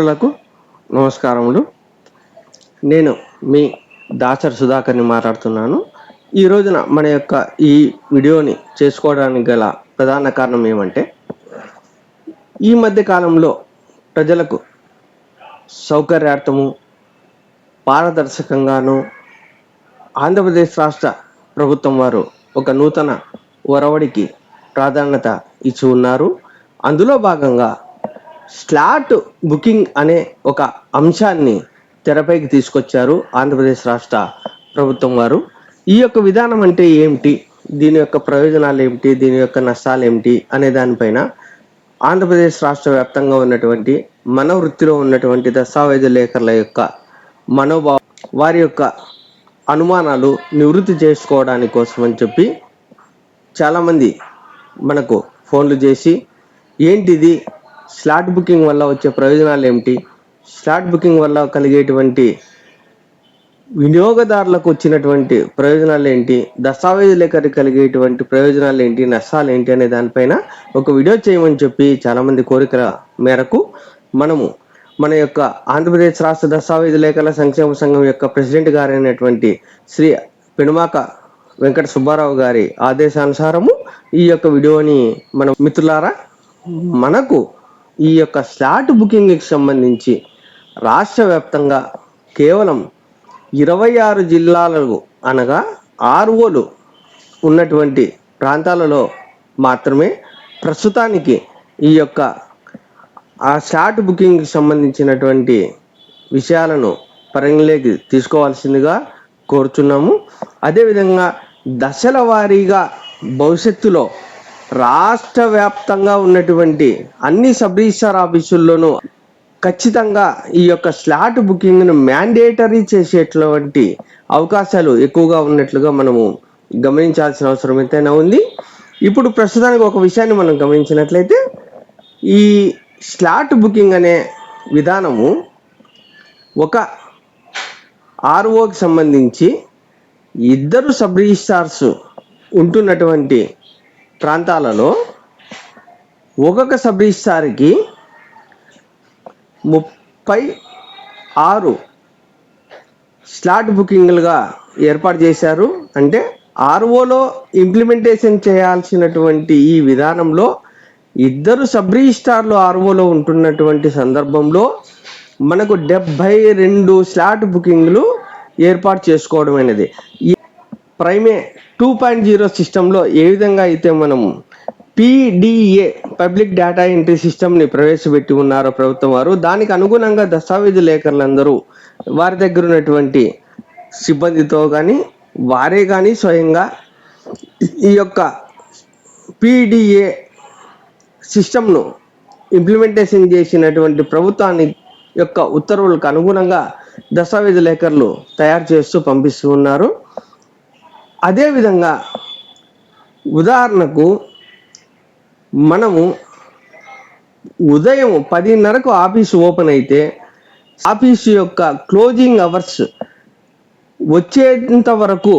లకు నమస్కారములు. నేను మీ దాసర్ సుధాకర్ని మాట్లాడుతున్నాను. ఈ రోజున మన యొక్క ఈ వీడియోని చేసుకోవడానికి గల ప్రధాన కారణం ఏమంటే, ఈ మధ్య కాలంలో ప్రజలకు సౌకర్యార్థము పారదర్శకంగాను ఆంధ్రప్రదేశ్ రాష్ట్ర ప్రభుత్వం వారు ఒక నూతన ఒరవడికి ప్రాధాన్యత ఇచ్చి ఉన్నారు. అందులో భాగంగా స్లాట్ బుకింగ్ అనే ఒక అంశాన్ని తెరపైకి తీసుకొచ్చారు ఆంధ్రప్రదేశ్ రాష్ట్ర ప్రభుత్వం వారు. ఈ యొక్క విధానం అంటే ఏమిటి, దీని యొక్క ప్రయోజనాలు ఏమిటి, దీని యొక్క నష్టాలు ఏమిటి అనే దానిపైన ఆంధ్రప్రదేశ్ రాష్ట్ర వ్యాప్తంగా ఉన్నటువంటి మన వృత్తిలో ఉన్నటువంటి దస్తావేజు లేఖర్ల యొక్క మనోభావం, వారి యొక్క అనుమానాలు నివృత్తి చేసుకోవడానికి కోసం అని చెప్పి చాలామంది మనకు ఫోన్లు చేసి, ఏంటిది స్లాట్ బుకింగ్ వల్ల వచ్చే ప్రయోజనాలు ఏమిటి, స్లాట్ బుకింగ్ వల్ల కలిగేటువంటి వినియోగదారులకు వచ్చినటువంటి ప్రయోజనాలు ఏంటి, దస్తావేజు లేఖరికి కలిగేటువంటి ప్రయోజనాలు ఏంటి, నష్టాలు ఏంటి అనే దానిపైన ఒక వీడియో చేయమని చెప్పి చాలామంది కోరికల మేరకు మనము మన యొక్క ఆంధ్రప్రదేశ్ రాష్ట్ర దస్తావేజు లేఖల సంక్షేమ సంఘం యొక్క ప్రెసిడెంట్ గారైనటువంటి శ్రీ పెనుమాక వెంకట సుబ్బారావు గారి ఆదేశానుసారము ఈ యొక్క వీడియోని మన మిత్రులారా, మనకు ఈ యొక్క స్లాట్ బుకింగ్కి సంబంధించి రాష్ట్ర వ్యాప్తంగా కేవలం 26 జిల్లాలకు అనగా ఆర్ఓలు ఉన్నటువంటి ప్రాంతాలలో మాత్రమే ప్రస్తుతానికి ఈ యొక్క ఆ స్లాట్ బుకింగ్కి సంబంధించినటువంటి విషయాలను పరిగణలోకి తీసుకోవాల్సిందిగా కోరుచున్నాము. అదేవిధంగా దశల వారీగా భవిష్యత్తులో రాష్ట్ర వ్యాప్తంగా ఉన్నటువంటి అన్ని సబ్ రిజిస్ట్రార్ ఆఫీసుల్లోనూ ఖచ్చితంగా ఈ యొక్క స్లాట్ బుకింగ్ను మ్యాండేటరీ చేసేటువంటి అవకాశాలు ఎక్కువగా ఉన్నట్లుగా మనము గమనించాల్సిన అవసరం ఎంతైనా ఉంది. ఇప్పుడు ప్రస్తుతానికి ఒక విషయాన్ని మనం గమనించినట్లయితే, ఈ స్లాట్ బుకింగ్ అనే విధానము ఒక ఆర్ఓకి సంబంధించి 2 సబ్ రిజిస్ట్రార్స్ ఉంటున్నటువంటి ప్రాంతాలలో ఒక్కొక్క సబ్ రిజిస్ట్రార్కి 36 స్లాట్ బుకింగ్లుగా ఏర్పాటు చేశారు. అంటే ఆర్ఓలో ఇంప్లిమెంటేషన్ చేయాల్సినటువంటి ఈ విధానంలో 2 సబ్ రిజిస్ట్రార్లు ఆర్ఓలో ఉంటున్నటువంటి సందర్భంలో మనకు 72 స్లాట్ బుకింగ్లు ఏర్పాటు చేసుకోవడం అనేది ఈ ప్రైమే 2.0 సిస్టంలో ఏ విధంగా అయితే మనం PDA పబ్లిక్ డేటా ఎంట్రీ సిస్టమ్ని ప్రవేశపెట్టి ఉన్నారో ప్రభుత్వం వారు, దానికి అనుగుణంగా దస్తావేజు లేఖర్లందరూ వారి దగ్గర ఉన్నటువంటి సిబ్బందితో కానీ వారే కానీ స్వయంగా ఈ యొక్క PDA సిస్టమ్ను ఇంప్లిమెంటేషన్ చేసినటువంటి ప్రభుత్వాన్ని యొక్క ఉత్తర్వులకు అనుగుణంగా దస్తావేజు లేఖర్లు తయారు చేస్తూ పంపిస్తూ ఉన్నారు. అదేవిధంగా ఉదాహరణకు మనము ఉదయం 10:30కు ఆఫీసు ఓపెన్ అయితే ఆఫీసు యొక్క క్లోజింగ్ అవర్స్ వచ్చేంత వరకు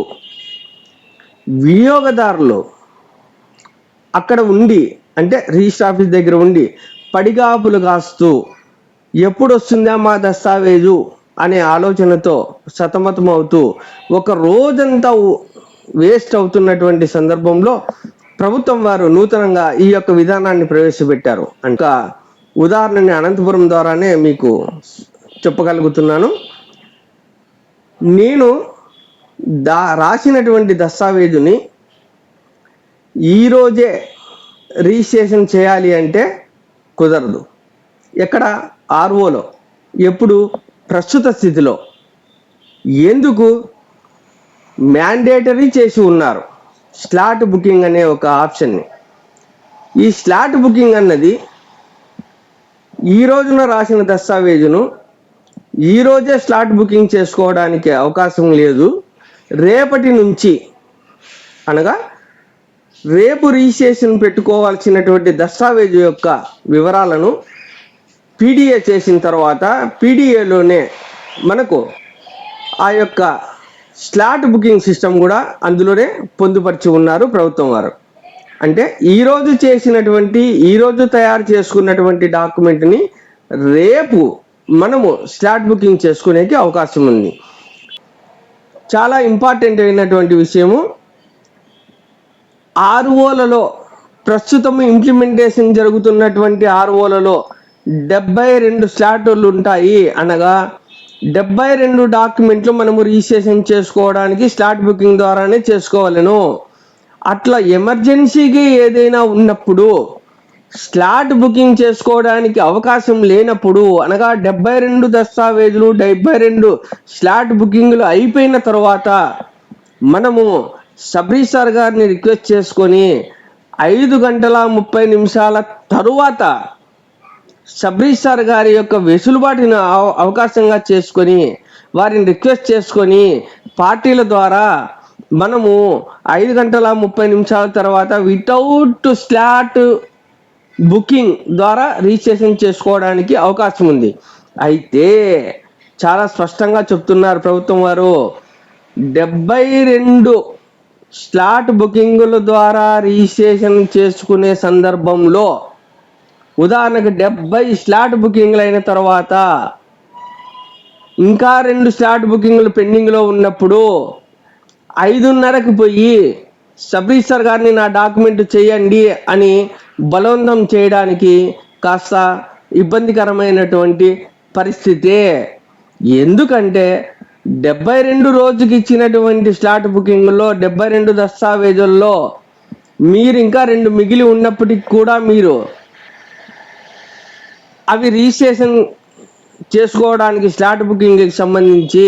వినియోగదారులు అక్కడ ఉండి, అంటే రిజిస్టర్ ఆఫీస్ దగ్గర ఉండి పడిగాపులు కాస్తూ ఎప్పుడు వస్తుందా మా దస్తావేజు అనే ఆలోచనతో సతమతం అవుతూ ఒక రోజంతా వేస్ట్ అవుతున్నటువంటి సందర్భంలో ప్రభుత్వం వారు నూతనంగా ఈ యొక్క విధానాన్ని ప్రవేశపెట్టారు. ఇంకా ఉదాహరణని అనంతపురం ద్వారానే మీకు చెప్పగలుగుతున్నాను. నేను రాసినటువంటి దస్తావేజుని ఈరోజే రిజిస్ట్రేషన్ చేయాలి అంటే కుదరదు. ఎక్కడ? ఆర్ఓలో. ఎప్పుడు? ప్రస్తుత స్థితిలో. ఎందుకు? మ్యాండేటరీ చేసి ఉన్నారు స్లాట్ బుకింగ్ అనే ఒక ఆప్షన్ని. ఈ స్లాట్ బుకింగ్ అన్నది ఈ రోజున రాసిన దస్తావేజును ఈరోజే స్లాట్ బుకింగ్ చేసుకోవడానికి అవకాశం లేదు. రేపటి నుంచి, అనగా రేపు రిజిస్ట్రేషన్ పెట్టుకోవాల్సినటువంటి దస్తావేజు యొక్క వివరాలను PDA చేసిన తర్వాత PDAలోనే మనకు ఆ యొక్క స్లాట్ బుకింగ్ సిస్టమ్ కూడా అందులోనే పొందుపరిచి ఉన్నారు ప్రభుత్వం వారు. అంటే ఈరోజు తయారు చేసుకున్నటువంటి డాక్యుమెంట్ని రేపు మనము స్లాట్ బుకింగ్ చేసుకునేకి అవకాశం ఉంది. చాలా ఇంపార్టెంట్ అయినటువంటి విషయము, ఆర్ఓలలో ప్రస్తుతం ఇంప్లిమెంటేషన్ జరుగుతున్నటువంటి ఆర్ఓలలో 72 స్లాట్లు ఉంటాయి. అనగా 72 డాక్యుమెంట్లు మనము రిజిస్ట్రేషన్ చేసుకోవడానికి స్లాట్ బుకింగ్ ద్వారానే చేసుకోవాలను. అట్లా ఎమర్జెన్సీగా ఏదైనా ఉన్నప్పుడు స్లాట్ బుకింగ్ చేసుకోవడానికి అవకాశం లేనప్పుడు, అనగా 72 దస్తావేజులు 72 స్లాట్ బుకింగ్లు అయిపోయిన తర్వాత మనము సబ్ రిజిస్ట్రార్ గారిని రిక్వెస్ట్ చేసుకొని 5:30 తరువాత సబ్ రిజిస్ట్రార్ గారి యొక్క వెసులుబాటును అవకాశంగా చేసుకొని వారిని రిక్వెస్ట్ చేసుకొని పార్టీల ద్వారా మనము 5:30 తర్వాత వితౌట్ స్లాట్ బుకింగ్ ద్వారా రిజిస్ట్రేషన్ చేసుకోవడానికి అవకాశం ఉంది. అయితే చాలా స్పష్టంగా చెప్తున్నారు ప్రభుత్వం వారు, 72 స్లాట్ బుకింగుల ద్వారా రిజిస్ట్రేషన్ చేసుకునే సందర్భంలో, ఉదాహరణకు 70 స్లాట్ బుకింగ్లు అయిన తర్వాత ఇంకా 2 స్లాట్ బుకింగ్లు పెండింగ్లో ఉన్నప్పుడు 5:30కి పోయి సబ్ రిజిస్ట్రార్ గారిని నా డాక్యుమెంట్ చేయండి అని బలవంతం చేయడానికి కాస్త ఇబ్బందికరమైనటువంటి పరిస్థితి. ఎందుకంటే 72 రోజుకి ఇచ్చినటువంటి స్లాట్ బుకింగ్లో 72 దస్తావేజుల్లో మీరు ఇంకా 2 మిగిలి ఉన్నప్పటికీ కూడా మీరు అవి రిజిస్ట్రేషన్ చేసుకోవడానికి స్లాట్ బుకింగ్కి సంబంధించి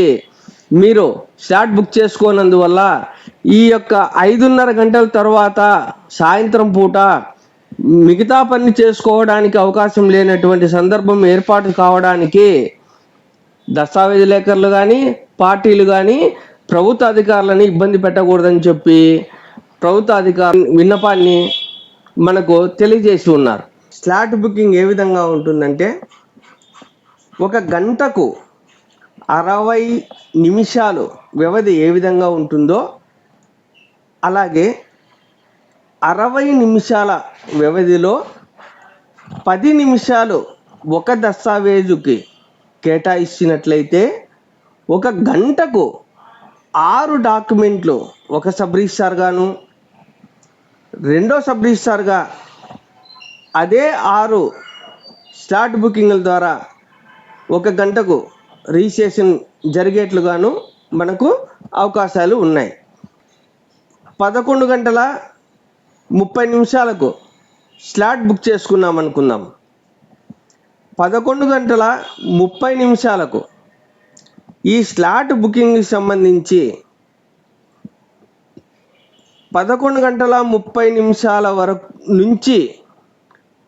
మీరు స్లాట్ బుక్ చేసుకోనందువల్ల ఈ యొక్క 5:30 గంటల తర్వాత సాయంత్రం పూట మిగతా పని చేసుకోవడానికి అవకాశం లేనటువంటి సందర్భం ఏర్పాటు కావడానికి దస్తావేజు లేఖర్లు కానీ పార్టీలు కానీ ప్రభుత్వ అధికారులని ఇబ్బంది పెట్టకూడదని చెప్పి ప్రభుత్వ అధికారులు విన్నపాన్ని మనకు తెలియజేసి ఉన్నారు. స్లాట్ బుకింగ్ ఏ విధంగా ఉంటుందంటే, ఒక గంటకు 60 నిమిషాలు వ్యవధి ఏ విధంగా ఉంటుందో అలాగే 60 నిమిషాల వ్యవధిలో 10 నిమిషాలు ఒక దస్తావేజుకి కేటాయించినట్లయితే ఒక గంటకు 6 డాక్యుమెంట్లు ఒక సబ్ రిజిస్ట్రార్ గాను, రెండో సబ్ రిజిస్ట్రార్గా అదే 6 స్లాట్ బుకింగ్ల ద్వారా ఒక గంటకు రిజిస్ట్రేషన్ జరిగేట్లుగాను మనకు అవకాశాలు ఉన్నాయి. 11:30 స్లాట్ బుక్ చేసుకున్నాం అనుకుందాం. 11:30 ఈ స్లాట్ బుకింగ్కి సంబంధించి 11:30 వరకు నుంచి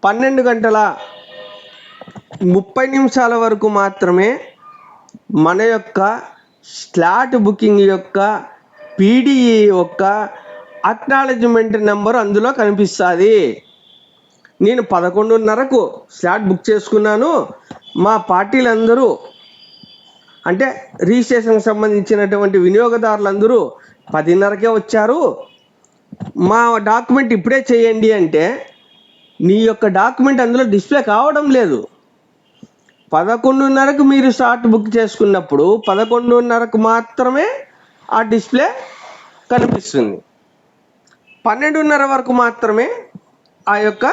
12:30 వరకు మాత్రమే మన యొక్క స్లాట్ బుకింగ్ యొక్క పీడిఈ యొక్క అక్నాలెడ్జ్మెంట్ నెంబర్ అందులో కనిపిస్తుంది. నేను 11:30 స్లాట్ బుక్ చేసుకున్నాను, మా పార్టీలందరూ అంటే రిజిస్ట్రేషన్కి సంబంధించినటువంటి వినియోగదారులందరూ 10:30కే వచ్చారు, మా డాక్యుమెంట్ ఇప్పుడే చేయండి అంటే నీ యొక్క డాక్యుమెంట్ అందులో డిస్ప్లే కావడం లేదు. 11:30 మీరు స్లాట్ బుక్ చేసుకున్నప్పుడు 11:30 మాత్రమే ఆ డిస్ప్లే కనిపిస్తుంది. 12:30 వరకు మాత్రమే ఆ యొక్క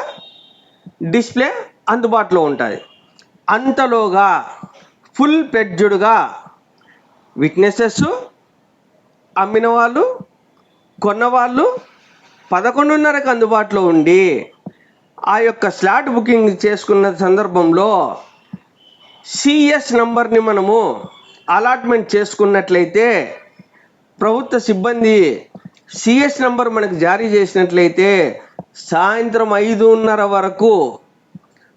డిస్ప్లే అందుబాటులో ఉంటుంది. అంతలోగా ఫుల్ పెడ్జ్డ్గా విట్నెసెస్, అమ్మిన వాళ్ళు, కొన్నవాళ్ళు 11:30కి అందుబాటులో ఉండి ఆ యొక్క స్లాట్ బుకింగ్ చేసుకున్న సందర్భంలో సిఎస్ నంబర్ని మనము అలాట్మెంట్ చేసుకున్నట్లయితే, ప్రభుత్వ సిబ్బంది సిఎస్ నంబర్ మనకు జారీ చేసినట్లయితే సాయంత్రం 5:30 వరకు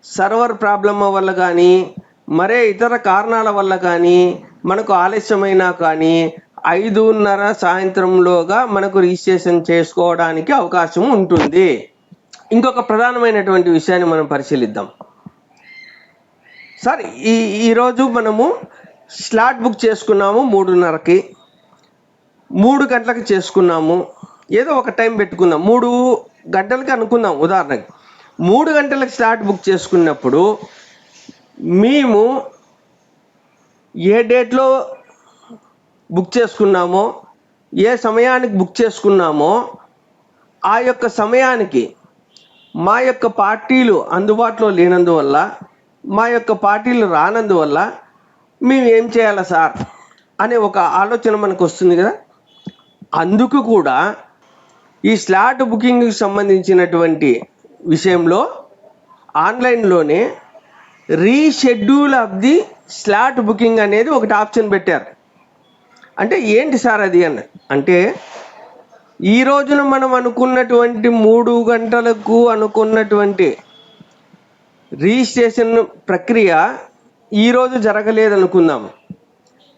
సర్వర్ ప్రాబ్లం వల్ల కానీ మరే ఇతర కారణాల వల్ల కానీ మనకు ఆలస్యమైనా కానీ 5:30 సాయంత్రంలోగా మనకు రిజిస్ట్రేషన్ చేసుకోవడానికి అవకాశం ఉంటుంది. ఇంకొక ప్రధానమైనటువంటి విషయాన్ని మనం పరిశీలిద్దాం. సార్, ఈరోజు మనము స్లాట్ బుక్ చేసుకున్నాము 3:30కి, 3 గంటలకు చేసుకున్నాము, ఏదో ఒక టైం పెట్టుకుందాం, 3 గంటలకి అనుకుందాం. ఉదాహరణకి 3 గంటలకు స్లాట్ బుక్ చేసుకున్నప్పుడు మేము ఏ డేట్లో బుక్ చేసుకున్నామో, ఏ సమయానికి బుక్ చేసుకున్నామో ఆ యొక్క సమయానికి మా యొక్క పార్టీలు అందుబాటులో లేనందువల్ల, మా యొక్క పార్టీలు రానందువల్ల మేము ఏం చేయాలా సార్ అనే ఒక ఆలోచన మనకు వస్తుంది కదా. అందుకు కూడా ఈ స్లాట్ బుకింగ్కి సంబంధించినటువంటి విషయంలో ఆన్లైన్లోనే reschedule of the slot booking అనేది ఒకటి ఆప్షన్ పెట్టారు. అంటే ఏంటి సార్ అది అంటే ఈ రోజున మనం అనుకున్నటువంటి 3 గంటలకు అనుకున్నటువంటి రిజిస్ట్రేషన్ ప్రక్రియ ఈరోజు జరగలేదనుకుందాం.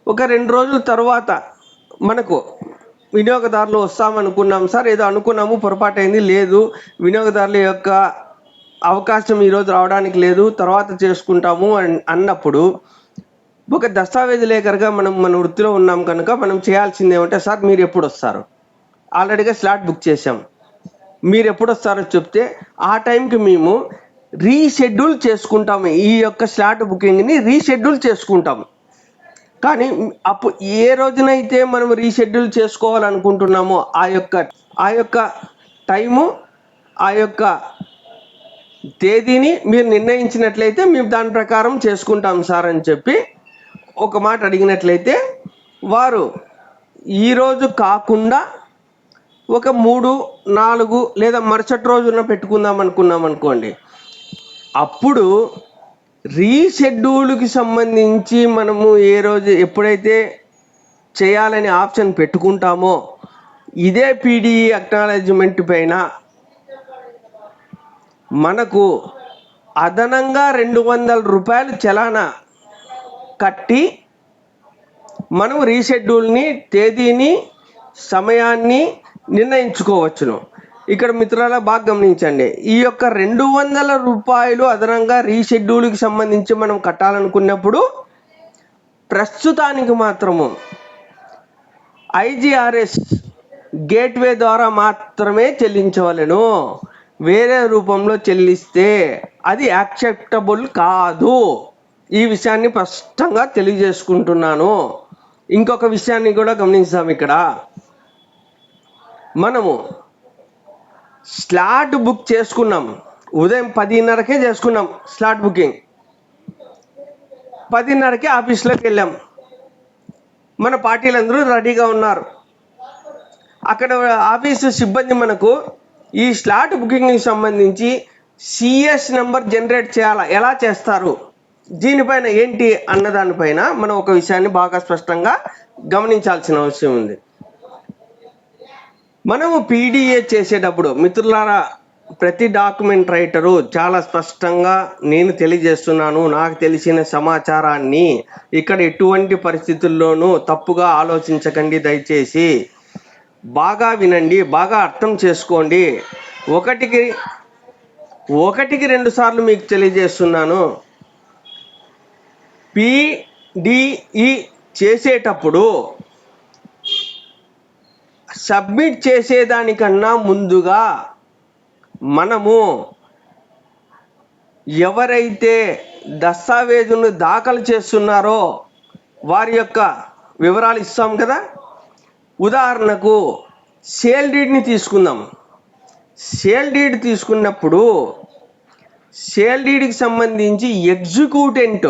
ఒక 2 రోజుల తర్వాత మనకు వినియోగదారులు వస్తామనుకున్నాం సార్, ఏదో అనుకున్నాము, పొరపాటు అయింది, లేదు వినియోగదారుల యొక్క అవకాశం ఈరోజు రావడానికి లేదు, తర్వాత చేసుకుంటాము అన్నప్పుడు ఒక దస్తావేజు లేఖరుగా మనం మన వృత్తిలో ఉన్నాం కనుక మనం చేయాల్సింది ఏమంటే, సార్ మీరు ఎప్పుడు వస్తారు, ఆల్రెడీగా స్లాట్ బుక్ చేసాం, మీరు ఎప్పుడు వస్తారో చెప్తే ఆ టైంకి మేము రీషెడ్యూల్ చేసుకుంటాము, ఈ యొక్క స్లాట్ బుకింగ్ని రీషెడ్యూల్ చేసుకుంటాము. కానీ అప్పుడు ఏ రోజునైతే మనం రీషెడ్యూల్ చేసుకోవాలనుకుంటున్నామో ఆ యొక్క టైము, ఆ యొక్క తేదీని మీరు నిర్ణయించినట్లయితే మేము దాని ప్రకారం చేసుకుంటాం సార్ అని చెప్పి ఒక మాట అడిగినట్లయితే, వారు ఈరోజు కాకుండా ఒక 3, 4 లేదా మరుసటి రోజున పెట్టుకుందాం అనుకున్నాం అనుకోండి, అప్పుడు రీషెడ్యూల్కి సంబంధించి మనము ఏ రోజు ఎప్పుడైతే చేయాలని ఆప్షన్ పెట్టుకుంటామో ఇదే పీడీఈ అక్నాలెడ్జ్మెంట్ పైన మనకు అదనంగా 200 రూపాయలు చలానా కట్టి మనం రీషెడ్యూల్ని, తేదీని, సమయాన్ని నిర్ణయించుకోవచ్చును. ఇక్కడ మిత్రులారా బాగా గమనించండి, ఈ యొక్క 200 రూపాయలు అదనంగా రీషెడ్యూల్కి సంబంధించి మనం కట్టాలనుకున్నప్పుడు ప్రస్తుతానికి మాత్రము ఐజీఆర్ఎస్ గేట్వే ద్వారా మాత్రమే చెల్లించవలెను. వేరే రూపంలో చెల్లిస్తే అది యాక్సెప్టబుల్ కాదు. ఈ విషయాన్ని స్పష్టంగా తెలియజేసుకుంటున్నాను. ఇంకొక విషయాన్ని కూడా గమనించాం. ఇక్కడ మనము స్లాట్ బుక్ చేసుకున్నాం, ఉదయం 10:30కే చేసుకున్నాం స్లాట్ బుకింగ్. 10:30కే ఆఫీస్లోకి వెళ్ళాం, మన పార్టీలందరూ రెడీగా ఉన్నారు. అక్కడ ఆఫీసు సిబ్బంది మనకు ఈ స్లాట్ బుకింగ్కి సంబంధించి సిఎస్ నెంబర్ జనరేట్ చేయాలా, ఎలా చేస్తారు, దీనిపైన ఏంటి అన్నదానిపైన మనం ఒక విషయాన్ని బాగా స్పష్టంగా గమనించాల్సిన అవసరం ఉంది. మనము పీడీఏ చేసేటప్పుడు మిత్రులారా, ప్రతి డాక్యుమెంట్ రైటరు చాలా స్పష్టంగా నేను తెలియజేస్తున్నాను, నాకు తెలిసిన సమాచారాన్ని. ఇక్కడ ఎటువంటి పరిస్థితుల్లోనూ తప్పుగా ఆలోచించకండి, దయచేసి బాగా వినండి, బాగా అర్థం చేసుకోండి. ఒకటికి 2 సార్లు మీకు తెలియజేస్తున్నాను. పీడీఈ చేసేటప్పుడు సబ్మిట్ చేసేదానికన్నా ముందుగా మనము ఎవరైతే దస్తావేజును దాఖలు చేస్తున్నారో వారి యొక్క వివరాలు ఇస్తాం కదా. ఉదాహరణకు సేల్ డీడ్ని తీసుకుందాం. సేల్ డీడ్ తీసుకున్నప్పుడు సేల్ డీడ్కి సంబంధించి ఎగ్జిక్యూటెంట్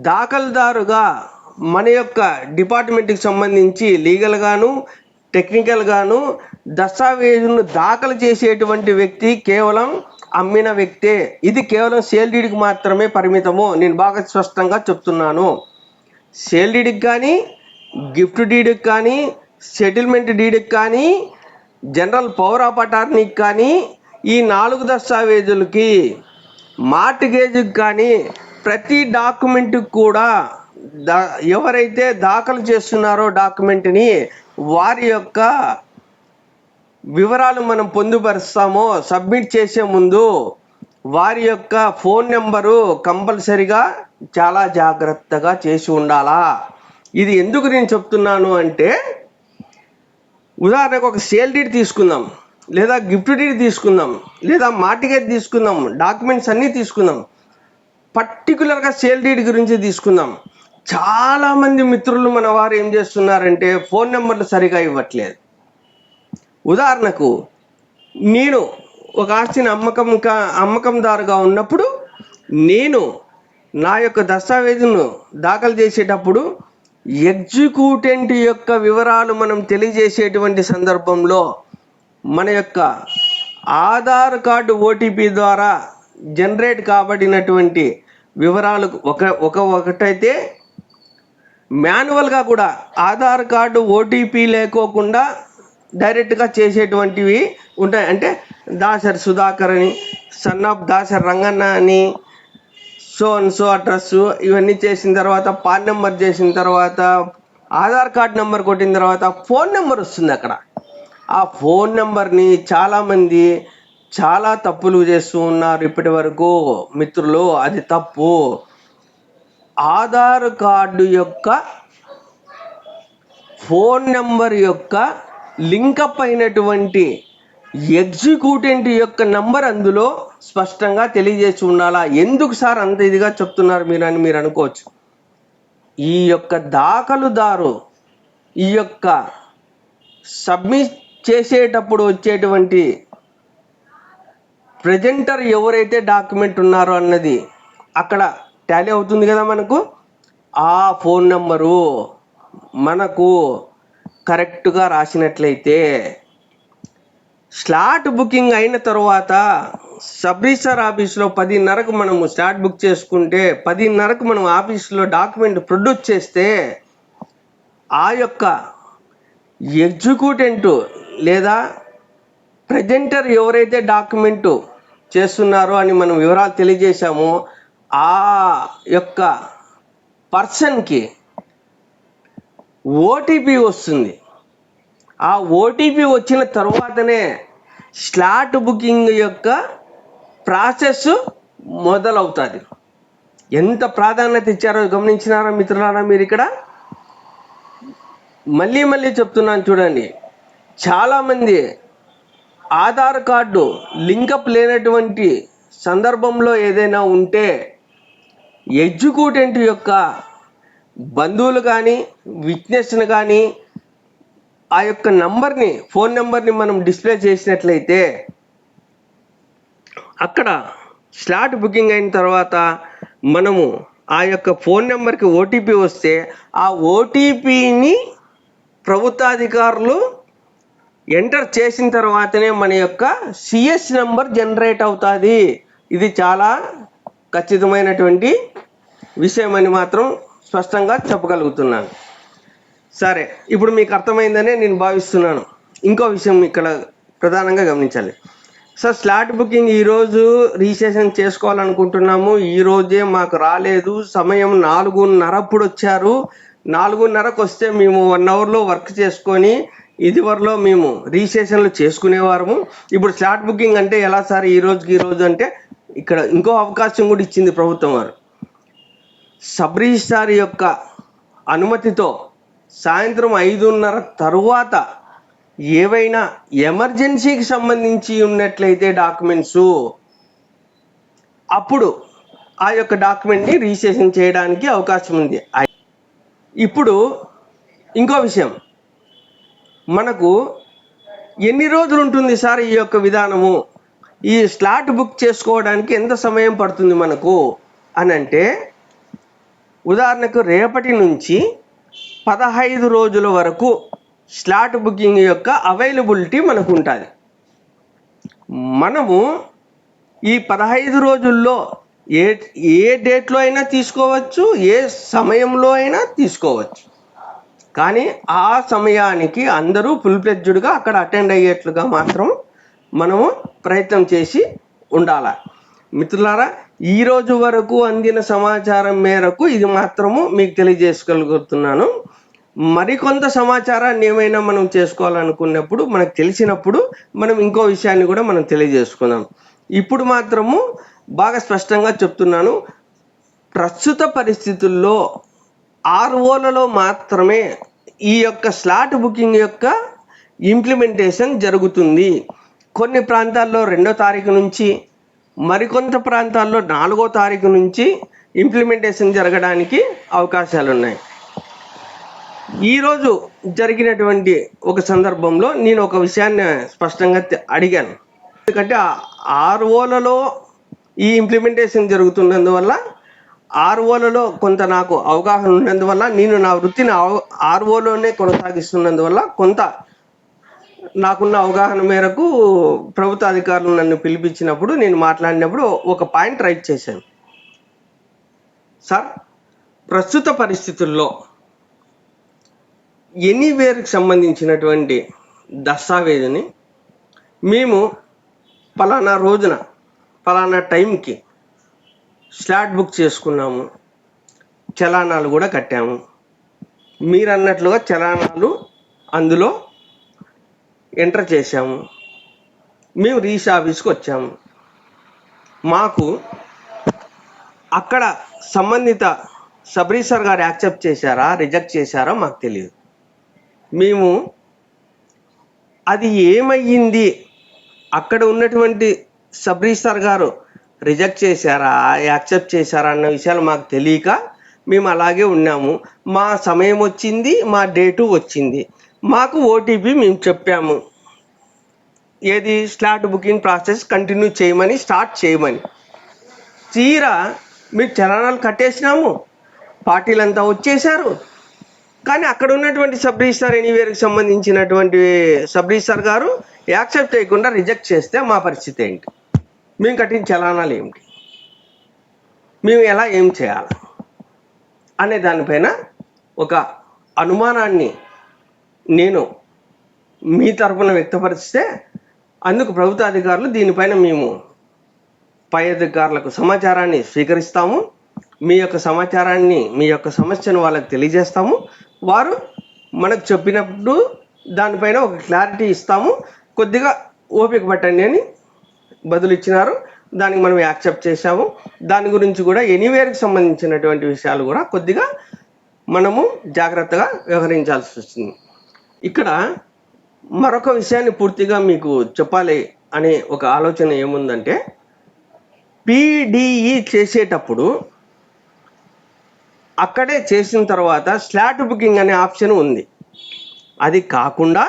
దాఖలుదారుగా మన యొక్క డిపార్ట్మెంట్కి సంబంధించి లీగల్గాను, టెక్నికల్గాను దస్తావేజును దాఖలు చేసేటువంటి వ్యక్తి కేవలం అమ్మిన వ్యక్తే. ఇది కేవలం సేల్ డీడ్కి మాత్రమే పరిమితము. నేను బాగా స్పష్టంగా చెప్తున్నాను. సేల్ డీడ్కి కానీ, గిఫ్ట్ డీడ్కి కానీ, సెటిల్మెంట్ డీడ్కి కానీ, జనరల్ పవర్ ఆఫ్ అటార్నీకి కానీ, ఈ 4 దస్తావేజులకి, మార్టిగేజ్కి కానీ ప్రతి డాక్యుమెంట్కి కూడా ఎవరైతే దాఖలు చేస్తున్నారో డాక్యుమెంట్ని వారి యొక్క వివరాలు మనం పొందుపరుస్తామో సబ్మిట్ చేసే ముందు వారి యొక్క ఫోన్ నెంబరు కంపల్సరిగా చాలా జాగ్రత్తగా చేసి ఉండాలా. ఇది ఎందుకు నేను చెప్తున్నాను అంటే, ఉదాహరణకు ఒక సేల్ డీడ్ తీసుకుందాం, లేదా గిఫ్ట్ డీడ్ తీసుకుందాం, లేదా మార్టిగేజ్ తీసుకుందాం, డాక్యుమెంట్స్ అన్నీ తీసుకుందాం. పర్టికులర్గా సేల్ డీడ్ గురించి తీసుకుందాం. చాలామంది మిత్రులు మన వారు ఏం చేస్తున్నారంటే ఫోన్ నెంబర్లు సరిగా ఇవ్వట్లేదు. ఉదాహరణకు నేను ఒక ఆస్తిని అమ్మకందారుగా ఉన్నప్పుడు నేను నా యొక్క దస్తావేజును దాఖలు చేసేటప్పుడు ఎగ్జిక్యూటెంట్ యొక్క వివరాలు మనం తెలియజేసేటువంటి సందర్భంలో మన యొక్క ఆధార్ కార్డు ఓటీపీ ద్వారా జనరేట్ కాబడినటువంటి వివరాలు ఒకటైతే మాన్యువల్గా కూడా ఆధార్ కార్డు ఓటీపీ లేకోకుండా డైరెక్ట్గా చేసేటువంటివి ఉంటాయి. అంటే దాసరి సుధాకర్ అని, సన్ ఆఫ్ దాసరి రంగన్న అని, సో అండ్ సో అడ్రస్ ఇవన్నీ చేసిన తర్వాత పాన్ నెంబర్ చేసిన తర్వాత ఆధార్ కార్డ్ నెంబర్ కొట్టిన తర్వాత ఫోన్ నెంబర్ వస్తుంది. అక్కడ ఆ ఫోన్ నెంబర్ని చాలామంది చాలా తప్పులు చేస్తూ ఉన్నారు ఇప్పటి వరకు. మిత్రులు, అది తప్పు. ఆధార్ కార్డు యొక్క ఫోన్ నెంబర్ యొక్క లింకప్ అయినటువంటి ఎగ్జిక్యూటెంట్ యొక్క నంబర్ అందులో స్పష్టంగా తెలియజేసి ఉండాలా. ఎందుకు సార్ అంత ఇదిగా చెప్తున్నారు మీరు అనుకోవచ్చు. ఈ యొక్క దాఖలుదారు ఈ యొక్క సబ్మిట్ చేసేటప్పుడు వచ్చేటువంటి ప్రెజెంటర్ ఎవరైతే డాక్యుమెంట్ ఉన్నారో అన్నది అక్కడ టాలీ అవుతుంది కదా మనకు. ఆ ఫోన్ నెంబరు మనకు కరెక్ట్గా రాసినట్లయితే స్లాట్ బుకింగ్ అయిన తర్వాత సబ్ రిజిస్టర్ ఆఫీస్లో 10:30కు మనము స్లాట్ బుక్ చేసుకుంటే 10:30కు మనం ఆఫీస్లో డాక్యుమెంట్ ప్రొడ్యూస్ చేస్తే ఆ యొక్క ఎగ్జిక్యూటెంట్ లేదా ప్రెజెంటర్ ఎవరైతే డాక్యుమెంటు చేస్తున్నారో అని మనం వివరాలు తెలియజేశామో ఆ యొక్క పర్సన్కి ఓటీపీ వస్తుంది. ఆ ఓటీపీ వచ్చిన తర్వాతనే స్లాట్ బుకింగ్ యొక్క ప్రాసెస్ మొదలవుతుంది. ఎంత ప్రాధాన్యత ఇచ్చారో గమనించినారా మిత్రులారా మీరు ఇక్కడ? మళ్ళీ చెప్తున్నాను చూడండి. చాలామంది ఆధార్ కార్డు లింకప్ లేనటువంటి సందర్భంలో ఏదైనా ఉంటే ఎగ్జిక్యూటెంట్ యొక్క బంధువులు కానీ విట్నెస్ని కానీ ఆ యొక్క నంబర్ని ఫోన్ నెంబర్ని మనం డిస్ప్లే చేసినట్లయితే అక్కడ స్లాట్ బుకింగ్ అయిన తర్వాత మనము ఆ యొక్క ఫోన్ నెంబర్కి ఓటీపీ వస్తే ఆ ఓటీపీని ప్రభుత్వాధికారులు ఎంటర్ చేసిన తర్వాతనే మన యొక్క సిఎస్ నెంబర్ జనరేట్ అవుతుంది. ఇది చాలా ఖచ్చితమైనటువంటి విషయం అని మాత్రం స్పష్టంగా చెప్పగలుగుతున్నాను. సరే, ఇప్పుడు మీకు అర్థమైందనే నేను భావిస్తున్నాను. ఇంకో విషయం ఇక్కడ ప్రధానంగా గమనించాలి సార్. స్లాట్ బుకింగ్ ఈరోజు రిజిస్ట్రేషన్ చేసుకోవాలనుకుంటున్నాము, ఈరోజే మాకు రాలేదు, సమయం 4:30 వచ్చారు, 4:30కు వస్తే మేము 1 అవర్లో వర్క్ చేసుకొని ఇదివరలో మేము రిజిస్ట్రేషన్లు చేసుకునేవారము. ఇప్పుడు స్లాట్ బుకింగ్ అంటే ఎలా సార్ ఈ రోజు అంటే ఇక్కడ ఇంకో అవకాశం కూడా ఇచ్చింది ప్రభుత్వం వారు. సబ్ రిజిస్ట్రార్ యొక్క అనుమతితో సాయంత్రం 5:30 తరువాత ఏవైనా ఎమర్జెన్సీకి సంబంధించి ఉన్నట్లయితే డాక్యుమెంట్స్ అప్పుడు ఆ యొక్క డాక్యుమెంట్ని రిజిస్ట్రేషన్ చేయడానికి అవకాశం ఉంది. ఇప్పుడు ఇంకో విషయం, మనకు ఎన్ని రోజులు ఉంటుంది సార్ ఈ యొక్క విధానము, ఈ స్లాట్ బుక్ చేసుకోవడానికి ఎంత సమయం పడుతుంది మనకు అని అంటే, ఉదాహరణకు రేపటి నుంచి 15 రోజుల వరకు స్లాట్ బుకింగ్ యొక్క అవైలబిలిటీ మనకు ఉంటుంది. మనము ఈ 15 రోజుల్లో ఏ డేట్లో అయినా తీసుకోవచ్చు, ఏ సమయంలో అయినా తీసుకోవచ్చు. కానీ ఆ సమయానికి అందరూ ఫుల్ ఫ్లెడ్జ్డ్గా అక్కడ అటెండ్ అయ్యేట్లుగా మాత్రం మనము ప్రయత్నం చేసి ఉండాలి. మిత్రులారా, ఈరోజు వరకు అందిన సమాచారం మేరకు ఇది మాత్రము మీకు తెలియజేసుకోగలుగుతున్నాను. మరికొంత సమాచారాన్ని ఏమైనా మనం చేసుకోవాలనుకున్నప్పుడు, మనకు తెలిసినప్పుడు మనం ఇంకో విషయాన్ని కూడా మనం తెలియజేసుకుందాం. ఇప్పుడు మాత్రము బాగా స్పష్టంగా చెప్తున్నాను, ప్రస్తుత పరిస్థితుల్లో ఆర్ఓలలో మాత్రమే ఈ యొక్క స్లాట్ బుకింగ్ యొక్క ఇంప్లిమెంటేషన్ జరుగుతుంది. కొన్ని ప్రాంతాల్లో 2వ తారీఖు నుంచి, మరికొంత ప్రాంతాల్లో 4వ తారీఖు నుంచి ఇంప్లిమెంటేషన్ జరగడానికి అవకాశాలు ఉన్నాయి. ఈరోజు జరిగినటువంటి ఒక సందర్భంలో నేను ఒక విషయాన్ని స్పష్టంగా అడిగాను. ఎందుకంటే ఆర్ఓలలో ఈ ఇంప్లిమెంటేషన్ జరుగుతున్నందువల్ల, ఆర్ఓలలో కొంత నాకు అవగాహన ఉన్నందువల్ల, నేను నా వృత్తిని ఆర్ఓలోనే కొనసాగిస్తున్నందువల్ల కొంత నాకున్న అవగాహన మేరకు ప్రభుత్వ అధికారులు నన్ను పిలిపించినప్పుడు నేను మాట్లాడినప్పుడు ఒక పాయింట్ రైట్ చేశాను. సార్, ప్రస్తుత పరిస్థితుల్లో ఎనీవేర్కి సంబంధించినటువంటి దస్తావేజుని మేము పలానా రోజున పలానా టైంకి స్లాట్ బుక్ చేసుకున్నాము, చలానాలు కూడా కట్టాము, మీరు అన్నట్లుగా చలానాలు అందులో ఎంటర్ చేశాము, మేము రీచ్ ఆఫీస్కి వచ్చాము. మాకు అక్కడ సంబంధిత సబ్ రిజిస్ట్రార్ గారు యాక్సెప్ట్ చేశారా, రిజెక్ట్ చేశారా మాకు తెలియదు. మేము అది ఏమయ్యింది, అక్కడ ఉన్నటువంటి సబ్ రిజిస్ట్రార్ గారు రిజెక్ట్ చేశారా, యాక్సెప్ట్ చేశారా అన్న విషయాలు మాకు తెలియక మేము అలాగే ఉన్నాము. మా సమయం వచ్చింది, మా డేటు వచ్చింది, మాకు ఓటీపీ మేము చెప్పాము, ఏది స్లాట్ బుకింగ్ ప్రాసెస్ కంటిన్యూ చేయమని, స్టార్ట్ చేయమని. తీరా మీరు చలానాలు కట్టేసినాము, పార్టీలంతా వచ్చేసారు, కానీ అక్కడ ఉన్నటువంటి సబ్ రిజిస్ట్రార్ ఎనీవేర్కి సంబంధించినటువంటి సబ్ రిజిస్ట్రార్ గారు యాక్సెప్ట్ చేయకుండా రిజెక్ట్ చేస్తే మా పరిస్థితి ఏంటి? మేము కట్టిన చలానాలు ఏమిటి? మేము ఎలా ఏం చేయాలి అనే దానిపైన ఒక అనుమానాన్ని నేను మీ తరఫున వ్యక్తపరిస్తే, అందుకు ప్రభుత్వ అధికారులు దీనిపైన మేము పై అధికారులకు సమాచారాన్ని స్వీకరిస్తాము, మీ యొక్క సమాచారాన్ని, మీ యొక్క సమస్యను వాళ్ళకి తెలియజేస్తాము, వారు మనకు చెప్పినప్పుడు దానిపైన ఒక క్లారిటీ ఇస్తాము, కొద్దిగా ఓపిక పట్టండి అని బదులు ఇచ్చినారు. దానికి మనం యాక్సెప్ట్ చేశాము. దాని గురించి కూడా ఎనీవేర్కి సంబంధించినటువంటి విషయాలు కూడా కొద్దిగా మనము జాగ్రత్తగా వ్యవహరించాల్సి వస్తుంది. ఇక్కడ మరొక విషయాన్ని పూర్తిగా మీకు చెప్పాలి అనే ఒక ఆలోచన ఏముందంటే, పీడిఈ చేసేటప్పుడు అక్కడే చేసిన తర్వాత స్లాట్ బుకింగ్ అనే ఆప్షన్ ఉంది. అది కాకుండా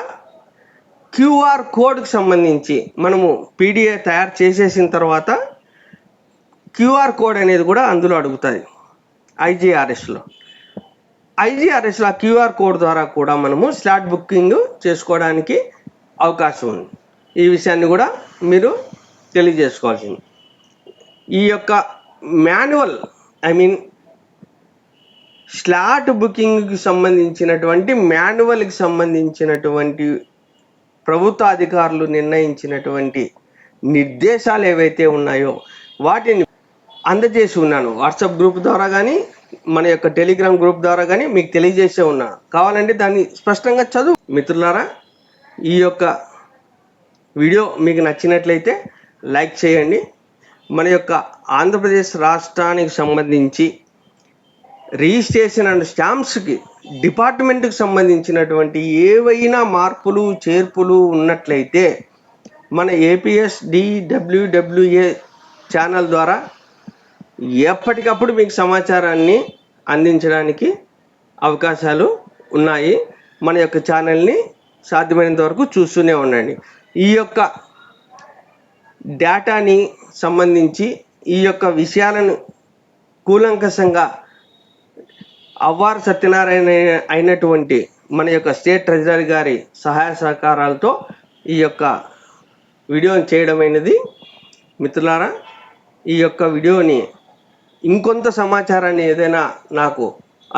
క్యూఆర్ కోడ్కి సంబంధించి మనము పీడిఏ తయారు చేసేసిన తర్వాత క్యూఆర్ కోడ్ అనేది కూడా అందులో అడుగుతుంది ఐజీఆర్ఎస్లో. ఆ క్యూఆర్ కోడ్ ద్వారా కూడా మనము స్లాట్ బుకింగ్ చేసుకోవడానికి అవకాశం ఉంది. ఈ విషయాన్ని కూడా మీరు తెలియజేసుకోవాల్సింది. ఈ యొక్క మాన్యువల్ స్లాట్ బుకింగ్కి సంబంధించినటువంటి మాన్యువల్కి సంబంధించినటువంటి ప్రభుత్వ అధికారులు నిర్ణయించినటువంటి నిర్దేశాలు ఏవైతే ఉన్నాయో వాటిని అందజేసి ఉన్నాను. వాట్సాప్ గ్రూప్ ద్వారా కానీ, మన యొక్క టెలిగ్రామ్ గ్రూప్ ద్వారా కానీ మీకు తెలియజేసే ఉన్నాను. కావాలంటే దాన్ని స్పష్టంగా చదువు. మిత్రులారా, ఈ యొక్క వీడియో మీకు నచ్చినట్లయితే లైక్ చేయండి. మన యొక్క ఆంధ్రప్రదేశ్ రాష్ట్రానికి సంబంధించి రిజిస్ట్రేషన్ అండ్ స్టాంప్స్కి డిపార్ట్మెంట్కి సంబంధించినటువంటి ఏవైనా మార్పులు చేర్పులు ఉన్నట్లయితే మన APSDWWA ఛానల్ ద్వారా ఎప్పటికప్పుడు మీకు సమాచారాన్ని అందించడానికి అవకాశాలు ఉన్నాయి. మన యొక్క ఛానల్ని సాధ్యమైనంత వరకు చూస్తూనే ఉండండి. ఈ యొక్క డేటాని సంబంధించి ఈ యొక్క విషయాలను కూలంకషంగా అవ్వారు సత్యనారాయణ అయినటువంటి మన యొక్క స్టేట్ ట్రెజరీ గారి సహాయ సహకారాలతో ఈ యొక్క వీడియోని చేయడమైనది. మిత్రులారా, ఈ యొక్క వీడియోని ఇంకొంత సమాచారాన్ని ఏదైనా నాకు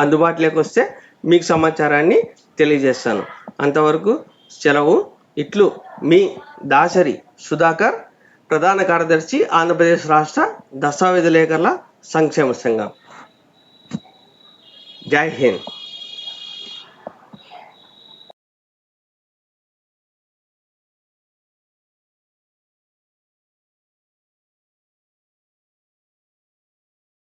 అందుబాటులోకి వస్తే మీకు సమాచారాన్ని తెలియజేస్తాను. అంతవరకు సెలవు. ఇట్లు మీ దాసరి సుధాకర్, ప్రధాన కార్యదర్శి, ఆంధ్రప్రదేశ్ రాష్ట్ర దస్తావేజు లేఖర్ల సంక్షేమ సంఘం. జై హింద్.